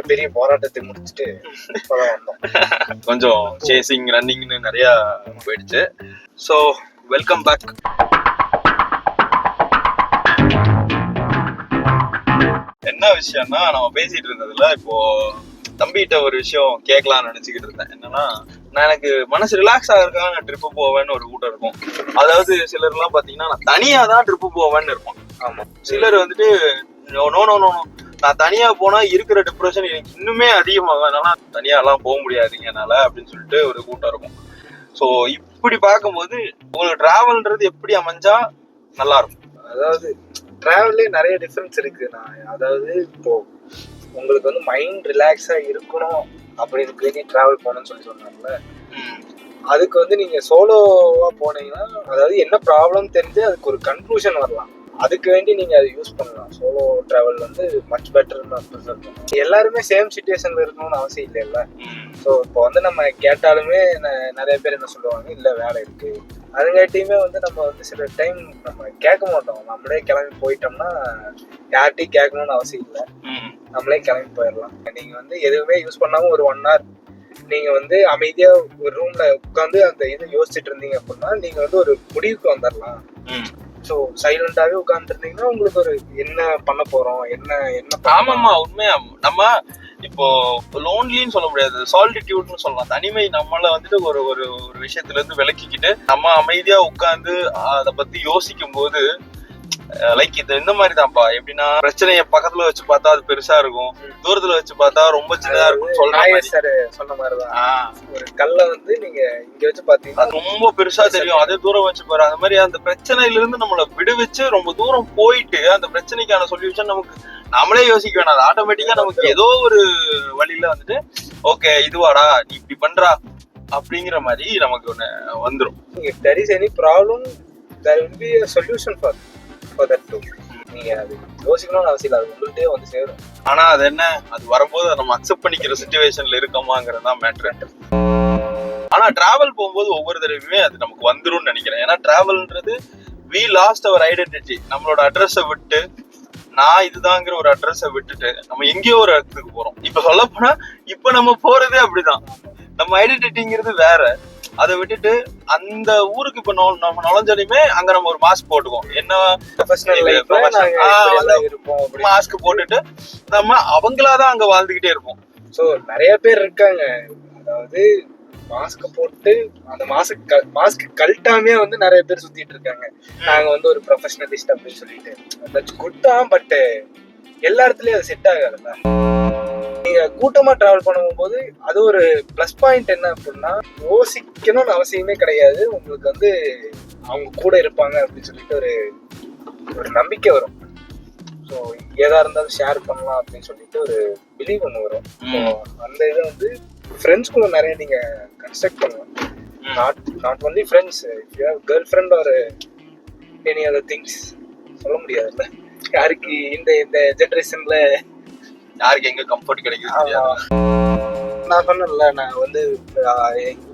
மிகப்பெரிய போராட்டத்தை முடிச்சுட்டு கொஞ்சம் சேசிங் ரன்னிங்னு நிறைய போயிடுச்சு. So welcome back. என்ன விஷயம்னா, நம்ம பேசிட்டு இருந்ததுல இப்போ தம்பிகிட்ட ஒரு விஷயம் கேட்கலாம்னு நினைச்சுக்கிட்டு இருந்தேன். என்னன்னா, நான் எனக்கு மனசு ரிலாக்ஸ் ஆகிறதுக்காக நான் ட்ரிப்பு போவேன்னு ஒரு கூட்டம் இருக்கும். அதாவது சிலர் எல்லாம் பாத்தீங்கன்னா நான் தனியா தான் ட்ரிப்பு போவேன்னு இருப்போம். ஆமா, சிலர் வந்துட்டு நோ நோ நோ நோ நான் தனியா போனா இருக்கிற டிப்ரெஷன் எனக்கு இன்னுமே அதிகமாகும், அதனால தனியா எல்லாம் போக முடியாதுங்க என்னால அப்படின்னு சொல்லிட்டு ஒரு கூட்டம் இருக்கும். ஸோ இப்படி பார்க்கும்போது உங்களுக்கு டிராவல்ன்றது எப்படி அமைஞ்சா நல்லா இருக்கும்? அதாவது டிராவல்லே நிறைய டிஃபரன்ஸ் இருக்கு. அதாவது இப்போ உங்களுக்கு வந்து மைண்ட் ரிலாக்ஸா இருக்கணும் அப்படின்னு வேண்டி டிராவல் போகணும்னு சொன்னாங்கல்ல, அதுக்கு வந்து நீங்க சோலோவா போனீங்கன்னா, அதாவது என்ன ப்ராப்ளம் தெரிஞ்சு அதுக்கு ஒரு கன்க்ளூஷன் வரலாம். அதுக்கு வேண்டி நீங்க அதை யூஸ் பண்ணலாம். சோலோ டிராவல் வந்து மச் பெட்டர்னு நான் ப்ரிஃபர் பண்ணுவேன். எல்லாருமே சேம் சிச்சுவேஷன்ல இருக்கணும்னு அவசியம் இல்லைல்ல. ஸோ இப்போ வந்து நம்ம கேட்டாலுமே நிறைய பேர் என்ன சொல்லுவாங்க, இல்லை வேலை இருக்கு. அதுங்காட்டியுமே வந்து நம்ம வந்து சில டைம் நம்ம கேட்க மாட்டோம். நம்மளே கிளம்பி போயிட்டோம்னா யார்ட்டையும் கேட்கணும்னு அவசியம் இல்லை, நம்மளே கிளம்பி போயிடலாம். நீங்க வந்து எதுவுமே யூஸ் பண்ணாம ஒரு 1 hour நீங்க வந்து அமைதியா ஒரு ரூம்ல உட்காந்து அந்த இதை யோசிச்சுட்டு இருந்தீங்க அப்படின்னா நீங்க வந்து ஒரு முடிவுக்கு வந்துடலாம். ஸோ சைலண்டாவே உட்காந்துருந்தீங்கன்னா உங்களுக்கு ஒரு என்ன பண்ண போறோம், என்ன ஆமாமா, உண்மையா நம்ம இப்போ லோன்லின்னு சொல்ல முடியாது, சாலிடியூட்னு சொல்லலாம். தனிமை நம்மள வந்துட்டு ஒரு ஒரு விஷயத்துல இருந்து விலக்கிக்கிட்டு நம்ம அமைதியா உட்கார்ந்து அதை பத்தி யோசிக்கும் போது லைக் இது இந்த மாதிரி தான்ப்பா. எப்படின்னா, பிரச்சனைய பக்கத்துல வச்சு பார்த்தா அது பெருசா இருக்கும், தூரத்துல வச்சு பார்த்தா ரொம்ப சின்னதா இருக்கும் சொன்ன மாதிரிதான். ஒரு கல்லை வந்து நீங்க இங்க வச்சு பாத்தீங்கன்னா ரொம்ப பெருசா தெரியும், அதே தூரம் வச்சு பாரு. அந்த மாதிரி அந்த பிரச்சனையில இருந்து நம்மள விடுவிச்சு ரொம்ப தூரம் போயிட்டு அந்த பிரச்சனைக்கான சொல்யூஷன் நமக்கு நம்மளே யோசிக்க வேணாம். அது ஆட்டோமேட்டிக்கா நமக்கு ஏதோ ஒரு வழியில வந்துட்டு ஓகே இதுவாடா நீ இப்படி பண்றா அப்படிங்கிற மாதிரி நமக்கு ஒண்ணு வந்துடும். if there is any problem there will be a solution for that too. நீங்க அது யோசிக்கணும்னு அவசியம் இல்லை, அது உங்கள்கிட்டயே வந்து சேரும். ஆனா அது என்ன, அது வரும்போது நம்ம அக்செப்ட் பண்ணிக்கிற சிச்சுவேஷன்ல இருக்கோமாங்கிறது தான் மேட்ரு. ஆனா டிராவல் போகும்போது ஒவ்வொரு தடவையுமே அது நமக்கு வந்துரும்னு நினைக்கிறேன். ஏன்னா டிராவல்ன்றது we lost our identity. நம்மளோட அட்ரஸை விட்டு, நான் இதுதாங்கிற ஒரு அட்ரஸை விட்டுட்டு நம்ம எங்கேயோ ஒரு இடத்துக்கு போறோம். இப்ப சொல்ல போனா இப்ப நம்ம போறதே அப்படிதான். நம்ம ஐடென்டிட்டிங்கிறது வேற. அதை விட்டுட்டு அந்த ஊருக்கு இப்ப நம்ம நுழைஞ்சாலுமே அங்க நம்ம ஒரு மாஸ்க் போட்டுக்கோம். என்ன மாஸ்க் போட்டுட்டு நம்ம அவங்களாதான் அங்க வாழ்ந்துகிட்டே இருப்போம். சோ நிறைய பேர் இருக்காங்க, அதாவது மாஸ்க் போட்டு அந்த மாஸ்க் கழட்டாமே வந்து நிறைய பேர் சுத்திட்டு இருக்காங்க. நாங்க வந்து ஒரு ப்ரொஃபஷனலிஸ்ட் அப்படின்னு சொல்லிட்டு. தட்ஸ் குட் தான், பட் எல்லா இடத்துலயும் அது செட் ஆகாதுல்ல. நீங்க கூட்டமா டிராவல் பண்ணும்போது அது ஒரு பிளஸ் பாயிண்ட் என்ன அப்படின்னா, யோசிக்கணும்னு அவசியமே கிடையாது. உங்களுக்கு வந்து அவங்க கூட இருப்பாங்க அப்படின்னு சொல்லிட்டு ஒரு நம்பிக்கை வரும். ஸோ ஏதா இருந்தாலும் ஷேர் பண்ணலாம் அப்படின்னு சொல்லிட்டு ஒரு பிலீவ் ஒன்று வரும். அந்த இதை வந்து ஃப்ரெண்ட்ஸ் கூட நிறைய நீங்க கன்ஸ்ட்ரக்ட் பண்ணலாம். Not only friends, if you have girl friend or any other things சொல்ல முடியாதுல்ல. யாருக்கு இந்த ஜென்ரேஷன்ல யாருக்கு எங்க கம்ஃபர்ட் கிடைக்குது. நான் சொன்னேன்ல, நான் வந்து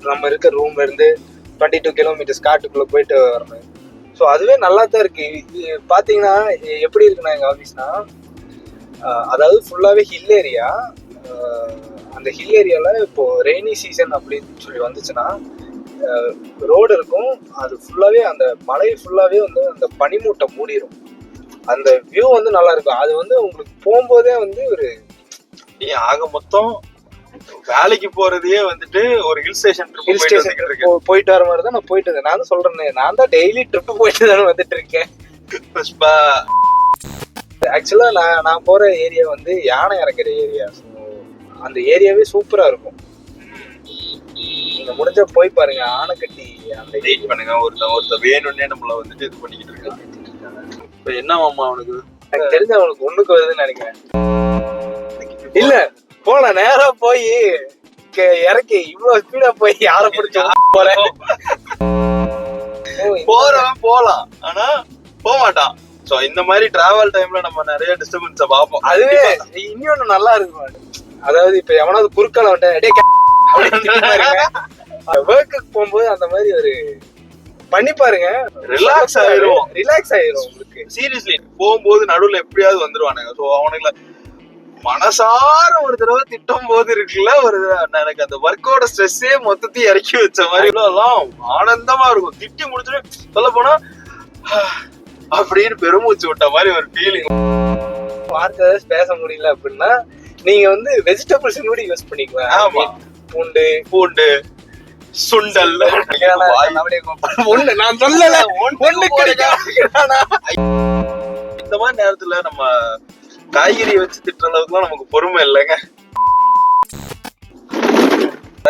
நம்ம இருக்க ரூம்ல இருந்து 22 கிலோமீட்டர்ஸ் காட்டுக்குள்ள போயிட்டு வரணும். ஸோ அதுவே நல்லா தான் இருக்கு. பாத்தீங்கன்னா எப்படி இருக்குன்னா, எங்க ஆஃபீஸ்னா அதாவது ஃபுல்லாவே ஹில் ஏரியா. அந்த ஹில் ஏரியால இப்போ ரெய்னி சீசன் அப்படின்னு சொல்லி வந்துச்சுன்னா ரோடு இருக்கும், அது ஃபுல்லாவே அந்த மலை ஃபுல்லாவே வந்து அந்த பனிமூட்டை மூடிடும். அந்த வியூ வந்து நல்லா இருக்கும். அது வந்து உங்களுக்கு போகும்போதே வந்து ஒரு ஆக மொத்தம் வேலைக்கு போறதையே வந்துட்டு ஒரு ஹில் ஸ்டேஷன் போயிட்டு வர மாதிரி தான் நான் போயிட்டு இருந்தேன். நான் தான் சொல்றேன், நான் தான் டெய்லி ட்ரிப் போயிட்டு தானே வந்துட்டு இருக்கேன். ஆக்சுவலா நான் போற ஏரியா வந்து யானை இறங்குற ஏரியா. அந்த ஏரியாவே சூப்பரா இருக்கும். நீங்க முடிஞ்ச போய் பாருங்க. ஆனைக்கட்டி அந்த வெயிட் பண்ணுங்க, ஒருத்த வேணும்னே நம்மள வந்துட்டு இது பண்ணிக்கிட்டு இருக்காங்க. இப்ப என்ன மாமா அவனுக்கு எனக்கு தெரிஞ்ச அவனுக்கு ஒண்ணுக்கு வருதுன்னு நினைக்கிறேன். இல்ல போன நேரா போய் இறக்கி இவ்வளவு ஸ்பீடா போய் யார பிடிச்ச போறவன் போலாம், ஆனா போக மாட்டான். சோ இந்த மாதிரி டிராவல் டைம்ல நம்ம நிறைய டிஸ்டர்பன்ஸ பாப்போம். அதுவே இன்னொன்னு நல்லா இருக்கும். அதாவது இப்ப எவனாவது குறுக்கால வந்துட்டு ஒர்க்கு போகும்போது அந்த மாதிரி ஒரு பண்ணி பாருங்க, ரிலாக்ஸ் ஆயிரும் உங்களுக்கு. சீரியஸ்லி போகும்போது நடுவுல எப்படியாவது வந்துருவானுங்க. சோ அவனுக்கு மனசார ஒரு தடவை திட்டும் போது இருக்குல்ல, ஒரு எனக்கு அந்த ஒர்க்கோட ஸ்ட்ரெஸ்ஸே மொத்தத்தையும் இறக்கி வச்ச மாதிரி எல்லாம் ஆனந்தமா இருக்கும். திட்டி முடிச்சுட்டு சொல்ல போனா அப்படின்னு பெருமூச்சு விட்ட மாதிரி ஒரு ஃபீலிங். வார்த்தை பேச முடியல அப்படின்னா நீங்க வந்து வெஜிடபிள்ஸ் கூட யூஸ் பண்ணிக்கலாம். ஆமா, பூண்டு பூண்டு சுண்டல் ஒண்ணு நான் சொல்லல, ஒண்ணு இந்த மாதிரி நேரத்துல நம்ம காய்கறியை வச்சு திட்டுற அளவுக்குலாம் நமக்கு பொறுமை இல்லைங்க.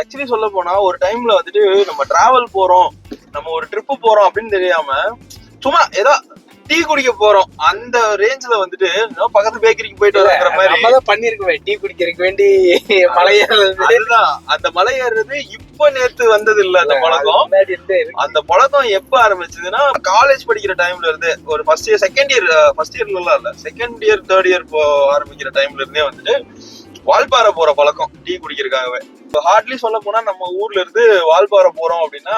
ஆக்சுவலி சொல்ல போனா ஒரு டைம்ல வந்துட்டு நம்ம டிராவல் போறோம், நம்ம ஒரு ட்ரிப்பு போறோம் அப்படின்னு தெரியாம சும்மா ஏதோ டீ குடிக்க போறோம், அந்த ரேஞ்ச்ல வந்துட்டு பக்கத்து பேக்கரிக்கு போயிட்டு வர மாதிரி நம்ம பண்ணிருக்கோம். டீ குடிக்கிறதுக்கு வேண்டி மலையேறது, அந்த மலையேறது இப்ப நேத்து வந்தது இல்ல அந்த பழக்கம். அந்த பழக்கம் எப்ப ஆரம்பிச்சதுன்னா காலேஜ் படிக்கிற டைம்ல இருந்து, ஒரு ஃபர்ஸ்ட் இயர் செகண்ட் இயர்ல இல்ல செகண்ட் இயர் தேர்ட் இயர் ஆரம்பிக்கிற டைம்ல இருந்தே வந்துட்டு வால்பாறை போற பழக்கம் டீ குடிக்கிறதுக்காகவே. ஹார்ட்லி சொல்ல போனா நம்ம ஊர்ல இருந்து வால்பாறை போறோம் அப்படின்னா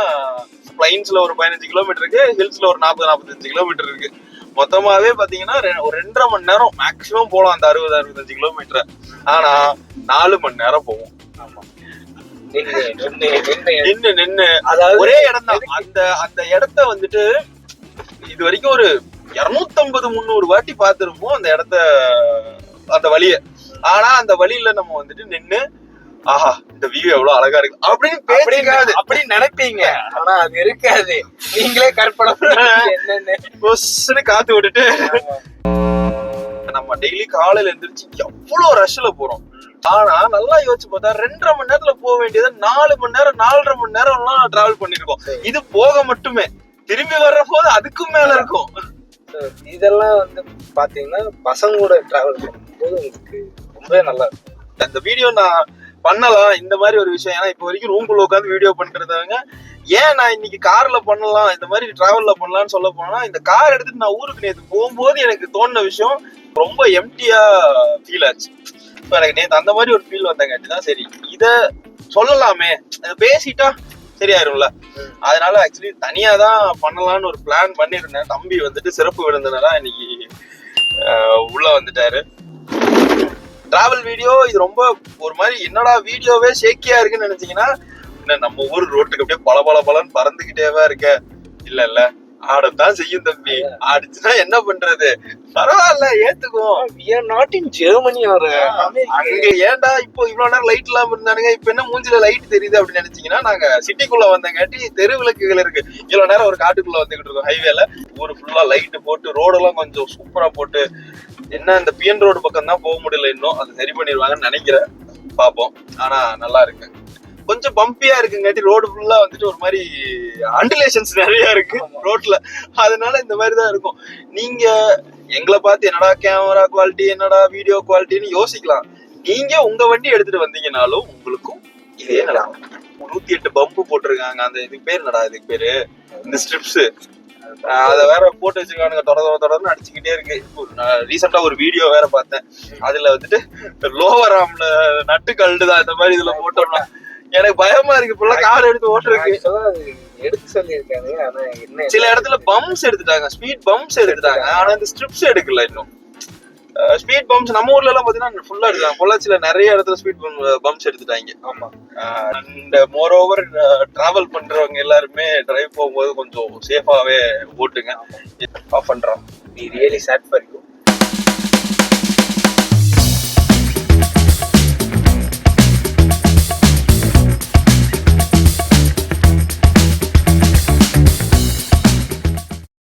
பிளைன்ஸ்ல ஒரு 15 கிலோமீட்டர் இருக்கு, ஹில்ஸ்ல ஒரு 40-45 கிலோமீட்டர் இருக்கு. மொத்தமாவே பாத்தீங்கன்னா ஒரு 2.5 மணி நேரம் மேக்சிமம் போலாம் அந்த 60-65 கிலோமீட்டர். ஆனா 4 மணி நேரம் போவோம். நின்னு அதாவது ஒரே இடம் தான். அந்த இடத்த வந்துட்டு இது வரைக்கும் ஒரு 250-300 வாட்டி பாத்துருப்போம் அந்த இடத்த, அந்த வழிய. ஆனா அந்த வழியில நம்ம வந்துட்டு நின்னு ஆஹா இந்த வியூ எவ்வளவு அழகா இருக்கு அப்படின்னு பேசிக்காது, அப்படின்னு நினைப்பீங்க. ஆனா அது இருக்காது, நீங்களே கற்பனை என்னன்னு காத்து விட்டுட்டு நம்ம டெய்லி காலையில எந்திரிச்சு எவ்வளவு ரஷ்ல போறோம். ஆனா நல்லா யோசிச்சு பார்த்தா 2.5 மணி நேரத்துல போக வேண்டியது 4 மணி நேரம் 4.5 மணி நேரம் எல்லாம் டிராவல் பண்ணிருக்கோம். இது போக மட்டுமே, திரும்பி வர்ற போது அதுக்கும் மேல இருக்கும். இதெல்லாம் வந்து பாத்தீங்கன்னா பசங்களோட டிராவல் பண்ணும்போது உங்களுக்கு ரொம்பவே நல்லா இருக்கும். அந்த வீடியோ நான் பண்ணலாம் இந்த மாதிரி ஒரு விஷயம். ஏன்னா இப்ப வரைக்கும் ரூம்குள்ள உட்காந்து வீடியோ பண்றதாங்க. ஏன் நான் இன்னைக்கு கார்ல பண்ணலாம், இந்த மாதிரி டிராவல்ல பண்ணலாம்னு சொல்ல போனா, இந்த கார் எடுத்துட்டு நான் ஊருக்கு நேற்று போகும்போது எனக்கு தோணுன விஷயம் ரொம்ப எம்டியா ஃபீல் ஆச்சு. இப்ப எனக்கு நேற்று அந்த மாதிரி ஒரு ஃபீல் வந்தாங்காட்டிதான் சரி இத சொல்லலாமே, பேசிட்டா சரியாயிரும்ல. அதனால ஆக்சுவலி தனியா தான் பண்ணலாம்னு ஒரு பிளான் பண்ணிருந்தேன். தம்பி வந்துட்டு சிறப்பு விருந்தினரா இன்னைக்கு உள்ள வந்துட்டாரு. டிராவல் வீடியோ இது ரொம்ப ஒரு மாதிரி என்னடா வீடியோவே ஷேக்கியா இருக்குன்னு நினைச்சீங்கன்னா, நம்ம ஊர் ரோட்டுக்கு அப்படியே பலன்னு பறந்துகிட்டேவா இருக்க, இல்ல ஆடத்தான் செய்யும் தம்பி. ஆடிச்சுன்னா என்ன பண்றது, பரவாயில்ல ஏத்துக்குவோம். ஜெர்மனி அங்க ஏன்டா இப்போ இவ்வளவு நேரம் லைட் இல்லாம இருந்தானுங்க, இப்ப என்ன மூஞ்சில லைட் தெரியுது அப்படின்னு நினைச்சீங்கன்னா, நாங்க சிட்டிக்குள்ள வந்தங்காட்டி தெரு விளக்குகள் இருக்கு. இவ்வளவு நேரம் ஒரு காட்டுக்குள்ள வந்துகிட்டு இருக்கோம் ஹைவேல. ஊரு ஃபுல்லா லைட் போட்டு ரோடெல்லாம் கொஞ்சம் சூப்பரா போட்டு, என்ன இந்த பிஎன் ரோடு பக்கம் தான் போக முடியல இன்னும், அது சரி பண்ணிடுவாங்கன்னு நினைக்கிறேன், பாப்போம். ஆனா நல்லா இருக்கு, கொஞ்சம் பம்பியா இருக்குங்காட்டி ரோடு ஃபுல்லா வந்துட்டு ஒரு மாதிரி அண்டுலேஷன்ஸ் நிறைய இருக்கு ரோட்ல. அதனால இந்த மாதிரிதான் இருக்கும். நீங்க எங்களை பார்த்து என்னடா கேமரா குவாலிட்டி, என்னடா வீடியோ குவாலிட்டின்னு யோசிக்கலாம். நீங்க உங்க வண்டி எடுத்துட்டு வந்தீங்கன்னாலும் உங்களுக்கும் இதே நடக்கும். 108 பம்பு போட்டிருக்காங்க. அந்த இதுக்கு பேர் என்னடா, இதுக்கு பேரு இந்த ஸ்ட்ரிப்ஸ், அத வேற போட்டு வச்சிருக்கானுங்க, தொடர்ந்து அடிச்சுக்கிட்டே இருக்கு. ரீசெண்டா ஒரு வீடியோ வேற பார்த்தேன், அதுல வந்துட்டு லோவர் ஆர்ம்ல நட்டு கல்டுதான் இந்த மாதிரி இதுல போட்டோம்னா எனக்கு பயமா இருக்கு. இப்ப கார் எடுத்து ஓட்டுறதுக்கு எடுத்து சொல்லியிருக்காங்க. ஆனா என்ன சில இடத்துல பம்ப்ஸ் எடுத்துட்டாங்க, ஸ்பீட் பம்ப்ஸ் எடுத்துட்டாங்க. ஆனா இந்த ஸ்ட்ரிப்ஸ் எடுக்கல இன்னும். ஸ்பீட் பம்ப்ஸ் நம்ம ஊர்ல எல்லாம் பாத்தீங்கன்னா ஃபுல்லா எடுத்தாங்க. பொள்ளாச்சியில நிறைய இடத்துல ஸ்பீட் பம்ப்ஸ் எடுத்துட்டாங்க. ஆமா. அண்ட் மோர் ஓவர் டிராவல் பண்றவங்க எல்லாருமே டிரைவ் போகும்போது கொஞ்சம் சேஃபாவே ஓட்டுங்க. ஆஃப் பண்றோம். We really sad for you.